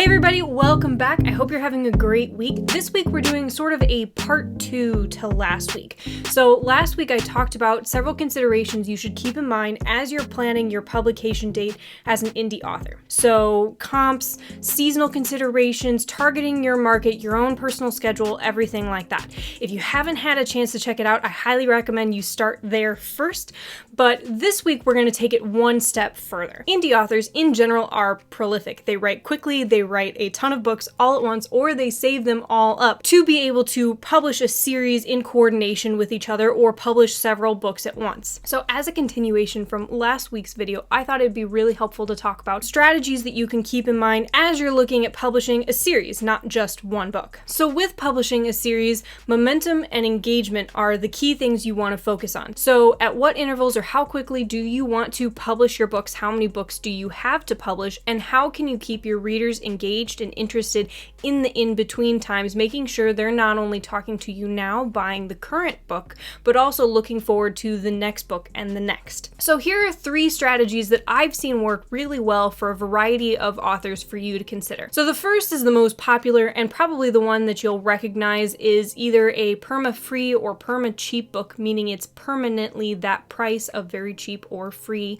Hey everybody, welcome back. I hope you're having a great week. This week we're doing sort of a part 2 to last week. So last week I talked about several considerations you should keep in mind as you're planning your publication date as an indie author. So comps, seasonal considerations, targeting your market, your own personal schedule, everything like that. If you haven't had a chance to check it out, I highly recommend you start there first. But this week we're going to take it one step further. Indie authors in general are prolific. They write quickly, they write a ton of books all at once, or they save them all up to be able to publish a series in coordination with each other or publish several books at once. So as a continuation from last week's video, I thought it'd be really helpful to talk about strategies that you can keep in mind as you're looking at publishing a series, not just one book. So with publishing a series, momentum and engagement are the key things you want to focus on. So at what intervals or how quickly do you want to publish your books? How many books do you have to publish? And how can you keep your readers engaged and interested in the in-between times, making sure they're not only talking to you now, buying the current book, but also looking forward to the next book and the next. So here are 3 strategies that I've seen work really well for a variety of authors for you to consider. So the first is the most popular and probably the one that you'll recognize is either a perma-free or perma-cheap book, meaning it's permanently that price of very cheap or free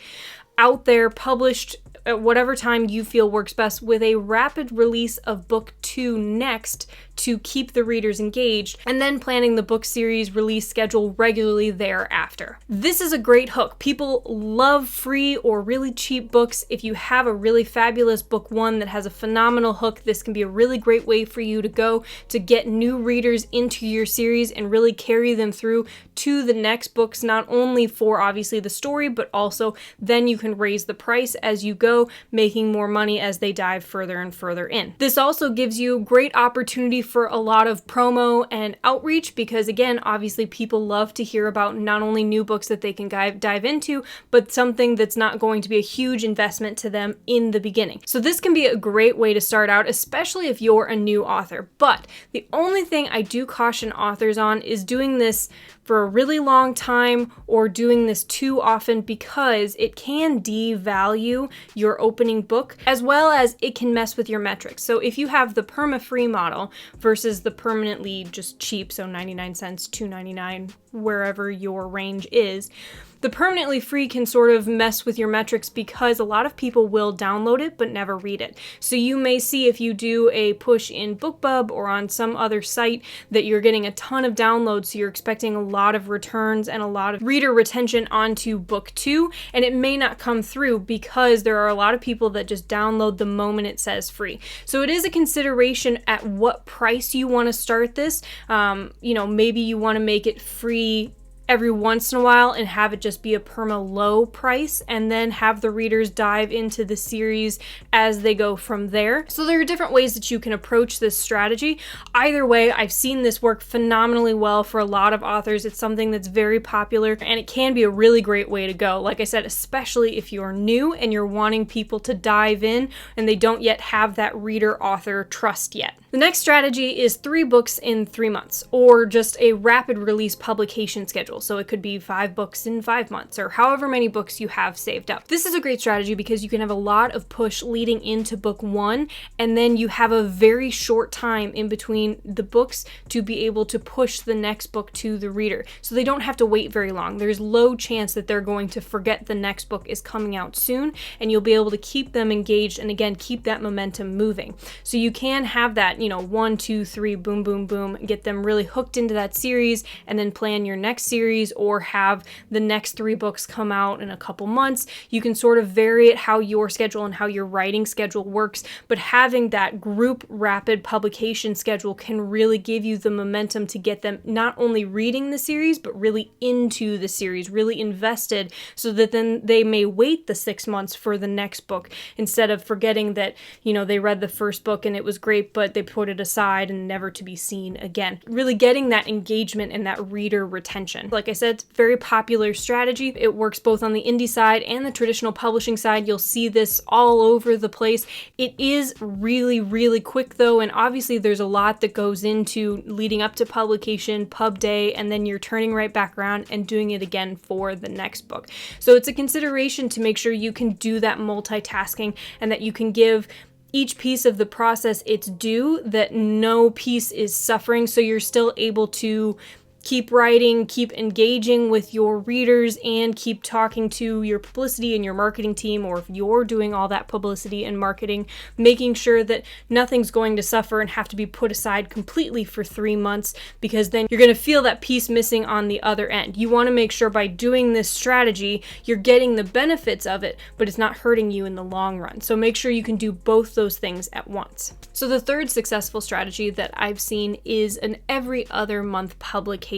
out there, published at whatever time you feel works best, with a rapid release of book 2 next to keep the readers engaged, and then planning the book series release schedule regularly thereafter. This is a great hook. People love free or really cheap books. If you have a really fabulous book 1 that has a phenomenal hook, this can be a really great way for you to go to get new readers into your series and really carry them through to the next books, not only for obviously the story, but also then you can raise the price as you go, making more money as they dive further and further in. This also gives you great opportunity for a lot of promo and outreach because, again, obviously people love to hear about not only new books that they can dive into, but something that's not going to be a huge investment to them in the beginning. So this can be a great way to start out, especially if you're a new author. But the only thing I do caution authors on is doing this for a really long time or doing this too often, because it can devalue your opening book, as well as it can mess with your metrics. So if you have the perma-free model versus the permanently just cheap, so 99 cents, $2.99, wherever your range is, the permanently free can sort of mess with your metrics because a lot of people will download it but never read it. So you may see if you do a push in BookBub or on some other site that you're getting a ton of downloads, so you're expecting a lot of returns and a lot of reader retention onto book 2, and it may not come through because there are a lot of people that just download the moment it says free. So it is a consideration at what price you want to start this. Maybe you want to make it free every once in a while and have it just be a perma low price, and then have the readers dive into the series as they go from there. So there are different ways that you can approach this strategy. Either way, I've seen this work phenomenally well for a lot of authors. It's something that's very popular and it can be a really great way to go. Like I said, especially if you're new and you're wanting people to dive in and they don't yet have that reader-author trust yet. The next strategy is 3 books in 3 months, or just a rapid release publication schedule. So it could be 5 books in 5 months, or however many books you have saved up. This is a great strategy because you can have a lot of push leading into book 1, and then you have a very short time in between the books to be able to push the next book to the reader. So they don't have to wait very long. There's low chance that they're going to forget the next book is coming out soon, and you'll be able to keep them engaged and, again, keep that momentum moving. So you can have that, 1, 2, 3, boom, boom, boom, get them really hooked into that series, and then plan your next series, or have the next 3 books come out in a couple months. You can sort of vary it how your schedule and how your writing schedule works, but having that group rapid publication schedule can really give you the momentum to get them not only reading the series, but really into the series, really invested, so that then they may wait the 6 months for the next book instead of forgetting that, they read the first book and it was great, but they put it aside and never to be seen again. Really getting that engagement and that reader retention. Like I said, very popular strategy. It works both on the indie side and the traditional publishing side. You'll see this all over the place. It is really, really quick though, and obviously there's a lot that goes into leading up to publication, pub day, and then you're turning right back around and doing it again for the next book. So it's a consideration to make sure you can do that multitasking and that you can give each piece of the process it's due, that no piece is suffering, so you're still able to keep writing, keep engaging with your readers, and keep talking to your publicity and your marketing team, or if you're doing all that publicity and marketing, making sure that nothing's going to suffer and have to be put aside completely for 3 months, because then you're going to feel that piece missing on the other end. You want to make sure by doing this strategy, you're getting the benefits of it, but it's not hurting you in the long run. So make sure you can do both those things at once. So the third successful strategy that I've seen is an every other month publication.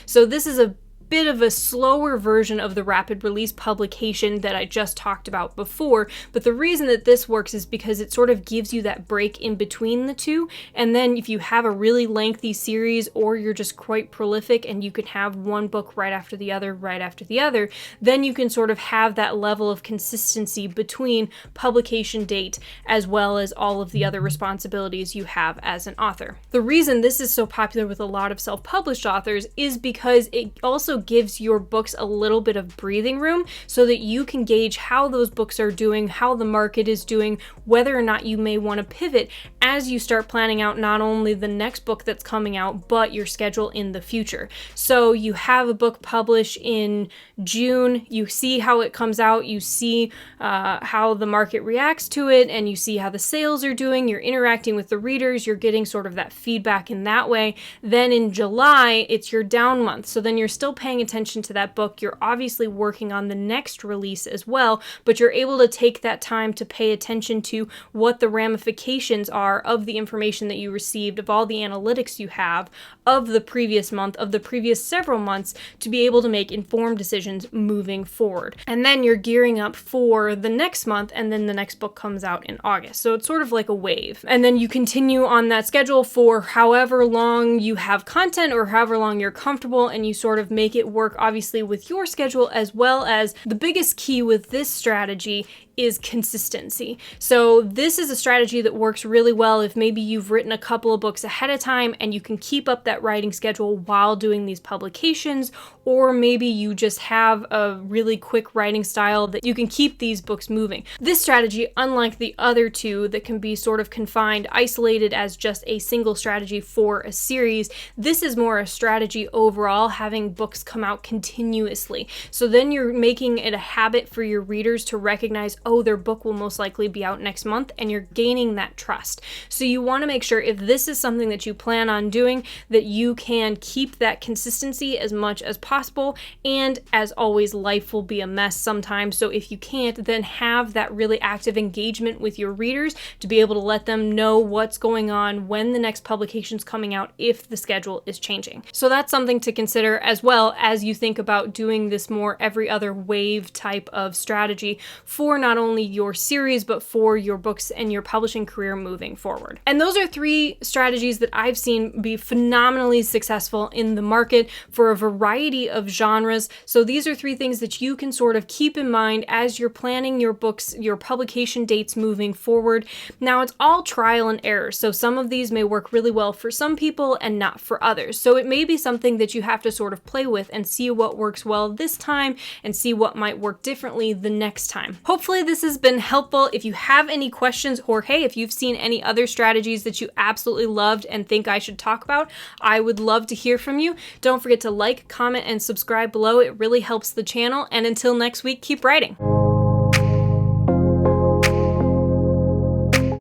So this is a bit of a slower version of the rapid release publication that I just talked about before, but the reason that this works is because it sort of gives you that break in between the two, and then if you have a really lengthy series, or you're just quite prolific and you can have one book right after the other, then you can sort of have that level of consistency between publication date as well as all of the other responsibilities you have as an author. The reason this is so popular with a lot of self-published authors is because it also gives your books a little bit of breathing room so that you can gauge how those books are doing, how the market is doing, whether or not you may want to pivot as you start planning out not only the next book that's coming out, but your schedule in the future. So you have a book published in June, you see how it comes out, you see how the market reacts to it, and you see how the sales are doing, you're interacting with the readers, you're getting sort of that feedback in that way. Then in July, it's your down month. So then you're still paying attention to that book. You're obviously working on the next release as well, but you're able to take that time to pay attention to what the ramifications are of the information that you received, of all the analytics you have of the previous month, of the previous several months, to be able to make informed decisions moving forward. And then you're gearing up for the next month, and then the next book comes out in August. So it's sort of like a wave. And then you continue on that schedule for however long you have content or however long you're comfortable, and you sort of make it work obviously with your schedule, as well as the biggest key with this strategy is consistency. So this is a strategy that works really well if maybe you've written a couple of books ahead of time and you can keep up that writing schedule while doing these publications, or maybe you just have a really quick writing style that you can keep these books moving. This strategy, unlike the other two that can be sort of confined, isolated as just a single strategy for a series, this is more a strategy overall, having books come out continuously. So then you're making it a habit for your readers to recognize, oh, their book will most likely be out next month, and you're gaining that trust. So you want to make sure, if this is something that you plan on doing, that you can keep that consistency as much as possible. And as always, life will be a mess sometimes. So if you can't, then have that really active engagement with your readers to be able to let them know what's going on, when the next publication's coming out, if the schedule is changing. So that's something to consider as well as you think about doing this more every other wave type of strategy for not only your series, but for your books and your publishing career moving forward. And those are 3 strategies that I've seen be phenomenally successful in the market for a variety of genres. So these are 3 things that you can sort of keep in mind as you're planning your books, your publication dates moving forward. Now, it's all trial and error. So some of these may work really well for some people and not for others. So it may be something that you have to sort of play with and see what works well this time and see what might work differently the next time. Hopefully this has been helpful. If you have any questions, or hey, if you've seen any other strategies that you absolutely loved and think I should talk about, I would love to hear from you. Don't forget to like, comment, and subscribe below. It really helps the channel. And until next week, keep writing.